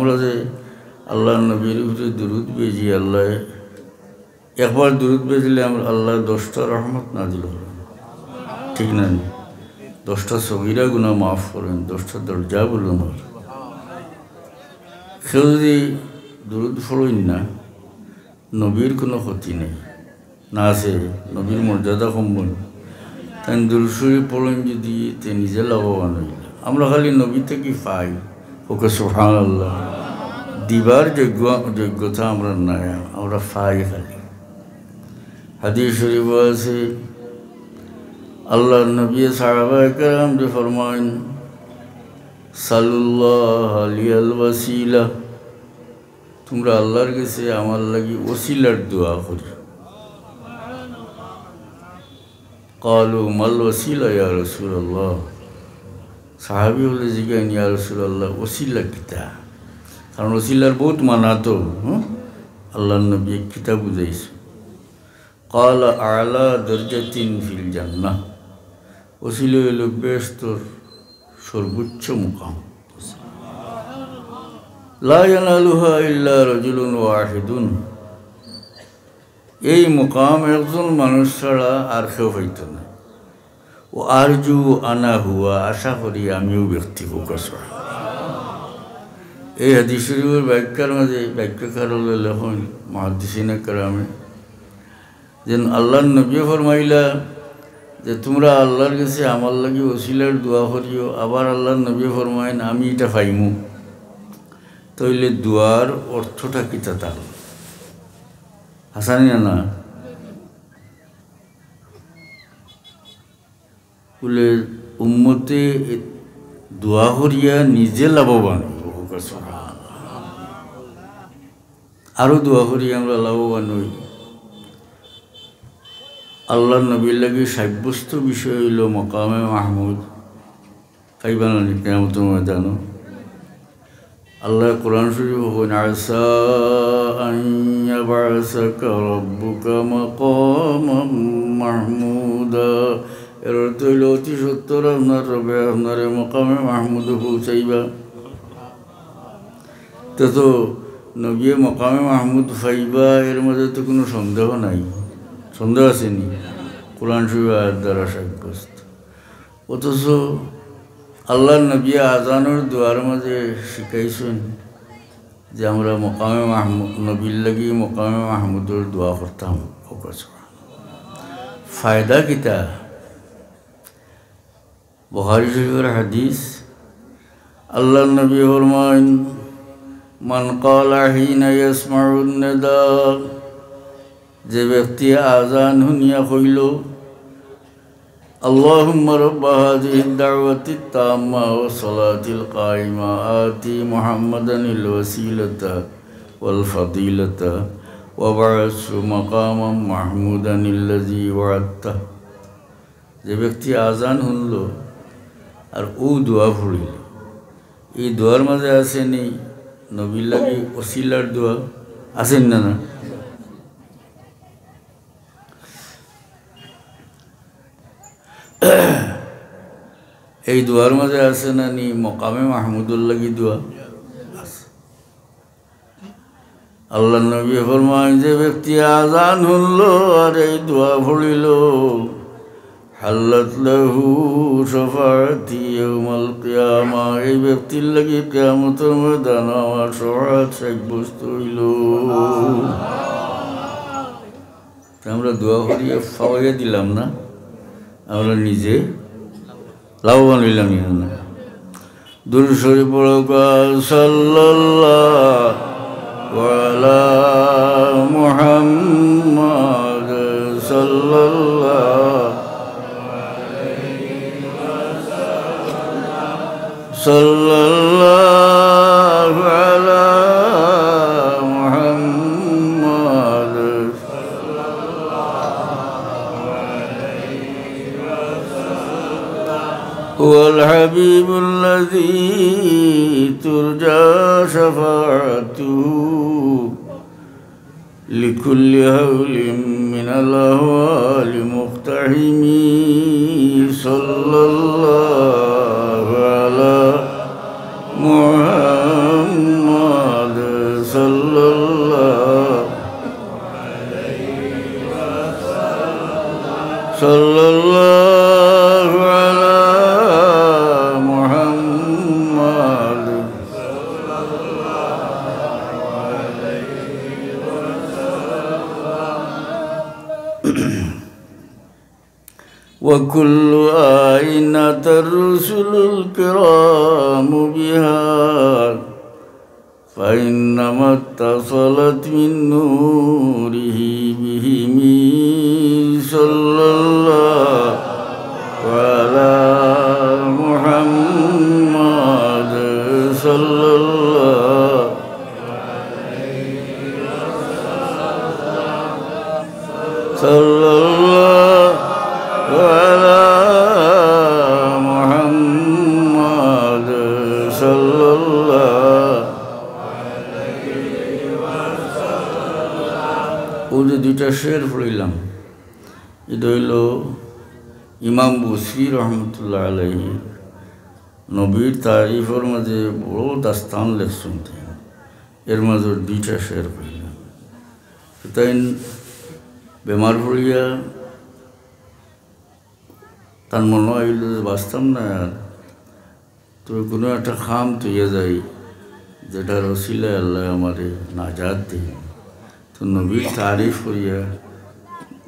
আমরা যে আল্লাহ নবীর উপরে দুরুদ বেজি, আল্লাহ একবার দুরুদ বেজলে আমরা আল্লাহ 10টা রহমত না দিল, ঠিক না? 10টা সগীরা গুনাহ মাফ করেন, 10টা দরজা বলুন। কেউ যদি দুরুদ পড়েন না, নবীর কোনো ক্ষতি নেই, না আছে নবীর মর্যাদা কমবন। তাই দুরুদ শরীফ পড়েন যদি তে নিজে লাভবান হইল। আমরা খালি নবী থেকে পাই, ওকে সুবহানাল্লাহ দিবার যোগ্যতা আমরা নাই, আমরা পাই খালি। হাদিস শরীফ আছে আল্লাহর নবী সাহাবায়ে কেরাম যে ফরমান সাল্লাল্লাহু আলাইহিল ওয়াসিলা, তোমরা আল্লাহর কাছে আমার লাগি ওসিলার দোয়া করি। ক্বালু মাল ওসিলা ইয়া রাসূলুল্লাহ, সাহাবী বলে জিজ্ঞাসা ইয়া রাসূলুল্লাহ ওসিলা কিতা? কারণ ওসিলার বহুত মানা তো, আল্লাহর নবী কিতাব বুঝাইছে। ক্বালা আ'লা দরজাতিন ফিল জান্নাহ, ওসিলা হইল বেহেশতের সর্বোচ্চ মুকাম। লা ইয়ানালুহা ইল্লা রাজুলুন ওয়াহিদুন, এই মুকাম একজন মানুষ ছাড়া আর কেউ হইত না। ও আরজু আনা হুয়া, আশা করি আমিও ব্যক্তি প্রকাশ। এই হাদিস শরীফের ব্যাখ্যার মাঝে ব্যাখ্যাকার লেখন মুহাদ্দিসিনে কেরামে যেন আল্লাহর নবী ফরমাইলা যে তোমরা আল্লাহর কাছে আমার লাগি ওসিলার দোয়া করিও। আবার আল্লাহর নবী ফরমাইন আমি এটা পাইমু, তইলে দোয়ার অর্থটা কিতা তার হাসানি না বলে উম্মতে দোয়া করিয়া নিজে লাভবান, আরও দোয়া করি আমরা লাভবান হই। আল্লাহর নবীর লাগি সাব্যস্ত বিষয় হইল মকামে মাহমুদ পাইবানি কিয়ামতের ময়দানে। আল্লাহ কোরআন শরীফ বলেন আসা আন ইয়াবআসাকা রাব্বুকা মাকামান মাহমুদা, এর অর্থ হইল অতি সত্তর আপনার রবে আপনার মকামে মাহমুদে পৌঁছাইবা। তো নবী মকামে মাহমুদ পাইবা এর মধ্যে তো কোনো সন্দেহ নাই, সন্দেহ আসেনি, কোরআন শরীফ আয়াত দ্বারা সাব্যস্ত। অথচ আল্লাহর নবী আজানোর দোয়ার মাঝে শিখাইছেন যে আমরা মকামে মাহমুদ নবীর লাগি মকামে মাহমুদের দোয়া করতাম। ফায়দা কিতা? বুখারী শরীফের হাদিস, আল্লাহর নবী ফরমান মান ক্বালা হিনা ইয়াসমাউন নিদা, যে ব্যক্তি আজান শুনিয়া কইল আল্লাহুম্মা রাব্বা হাযিহিদ দাওয়াতিত তাম্মা ওয়াস সালাতিল কায়িমা আতি মুহাম্মাদানিল ওয়াসিলাতা ওয়াল ফাদিলাতা ওয়া বা'আসহু মাকামান মাহমুদানিল্লাযী ওয়া'আদতা, যে ব্যক্তি আজান শুনল আর ও দোয়া পড়িল, এই দোয়ার মাঝে আসেনি নবীর লাগি ওসিলার দোয়া, আসেন না? এই দোয়ার মাঝে আছে না নি মকামে মাহমুদুর লাগি দোয়া আছে। আল্লাহ নবী ফরমান যে ব্যক্তি আজান শুনল আর এই দোয়া পড়িল হাল্লাত লাহু শাফাআতি ইয়াউমাল কিয়ামা, এই ব্যক্তির লাগি কিয়ামতের ময়দানে আমার শাফাআত সাব্যস্ত হইল। আমরা দোয়া করিয়া ফাওয়াইয়া দিলাম না, আমরা নিজে লাভবান হইলাম না। দুরূদ শরীফ পড়ো সাল্লাল্লাহু আলা মুহাম্মাদ সাল্লাল্লাহু আলা মুহাম্মাদ হুয়াল হাবিবুল্লাযী তুরজা শাফাআতুহু লিকুল্লি হাওলিন মিনাল আহওয়ালি মুক্তাহিমি সাল্লাল্লাহু আলা মুহাম্মাদ সাল্লাল্লাহু আলা মুহাম্মাদ وكل آينة الرسل الكرام بها فإنما اتصلت من نوره بهم صلى الله على محمد صلى الله صلى الله على محمد صلى الله ওই যে দুইটা শের পড়িলাম এটা হইল ইমাম বুসরি রহমতুল্লাহ আলাইহি নবীর তারিফের মাঝে বড় দাস্তান লেখছেন এর মাঝে দুইটা শের পড়িলাম তাই বেমার পড়িয়া তার মনে হইল যে বাঁচতাম না আর তবে কোনো একটা খাম তৈয়া যাই যেটার ওসিলায় আল্লাহ আমারে নাজাত দিই তো নবীর তারিফ করিয়া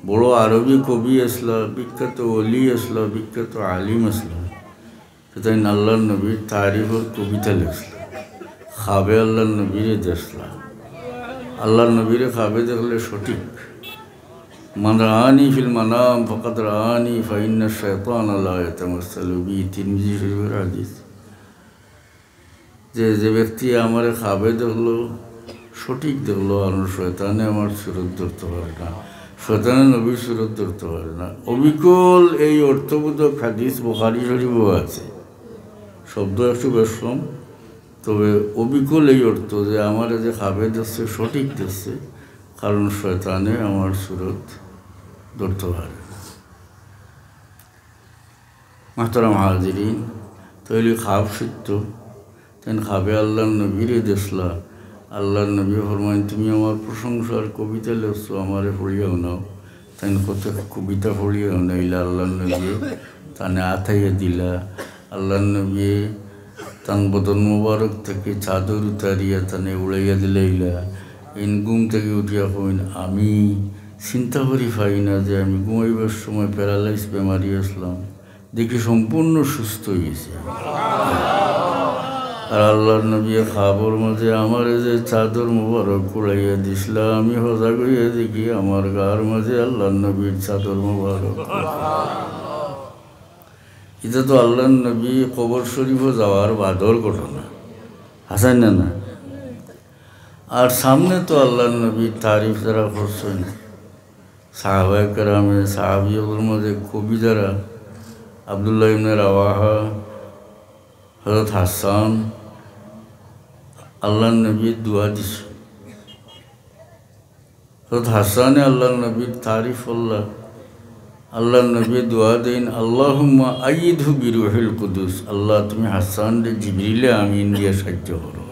বড় আরবি কবি আসলা বিখ্যাত অলি আসলা বিখ্যাত আলিম আসলা তাই আল্লাহ নবীর তারিফের কবিতা লিখছিল খাবে আল্লাহ নবীরে দেখলা আল্লাহ নবীরে খাবে দেখলে সঠিক মান রাআনি ফিল মানাম ফাকাদ রাআনি ফাইন্না শাইতানা লা ইয়াতামাসসালু বি তিরমিজি শরীফের হাদিস যে ব্যক্তি আমারে খাবে দেখলো সঠিক দেখলো আর শয়তানে আমার সুরত ধরতে পারে না শয়তানে নবীর সুরত ধরতে পারে না অবিকল এই অর্থবোধক হাদিস বুখারী শরীফও আছে শব্দ একটু বেশম তবে অবিকল এই অর্থ যে আমার যে খাবে দেখছে সঠিক দেখছে কারণ শয়তানে আমার সুরত ধরতে পারে মাহতারাম হাজিরিন তৈরি খাব সত্য তেন খাবে আল্লাহ নবীরে দেখলা আল্লাহ নবী ফরমাইন তুমি আমার প্রশংসার কবিতা লেখছো আমারে পড়িয়াও নাও তাই কত কবিতা পড়িয়াও নাইলা আল্লাহ নবী তানে আথাইয়া দিলা আল্লাহ নবী তান বদন মুবারক থেকে চাদর উতারিয়া তানে উড়াইয়া দিলাইলা ইন ঘুম থেকে উঠিয়া কইন আমি চিন্তা করি পাই না যে আমি ঘুমাইবার সময় প্যারালাইজ বেমারি আসলাম দেখি সম্পূর্ণ সুস্থ হয়েছে আর আল্লাহর নবী খাবর মাঝে আমার যে চাদর মুবারক কুড়াইয়া দিছিলা আমি হজা করিয়া দেখি আমার গার মাঝে আল্লাহর নবীর চাদর মুবারক এটা তো আল্লাহর নবী কবর শরীফও যাওয়ার বাদর ঘটনা হাসান না আর সামনে তো আল্লাহর নবীর তারিফ যারা করছেন সাহাবায়ে কেরামে সাহাবিয়দের মধ্যে কবি যারা আব্দুল্লাহ ইবনে রাওয়াহা হযরত হাসান আল্লাহর নবীর দোয়া দিছে হযরত হাসানে আল্লাহর নবীর তারিফ আল্লাহর নবী দোয়া দেন আল্লাহুম্মা আইয়িদহু বিরুহিল কুদুস আল্লাহ তুমি হাসান রে জিবরিলে আমিন দিয়ে সাহায্য করো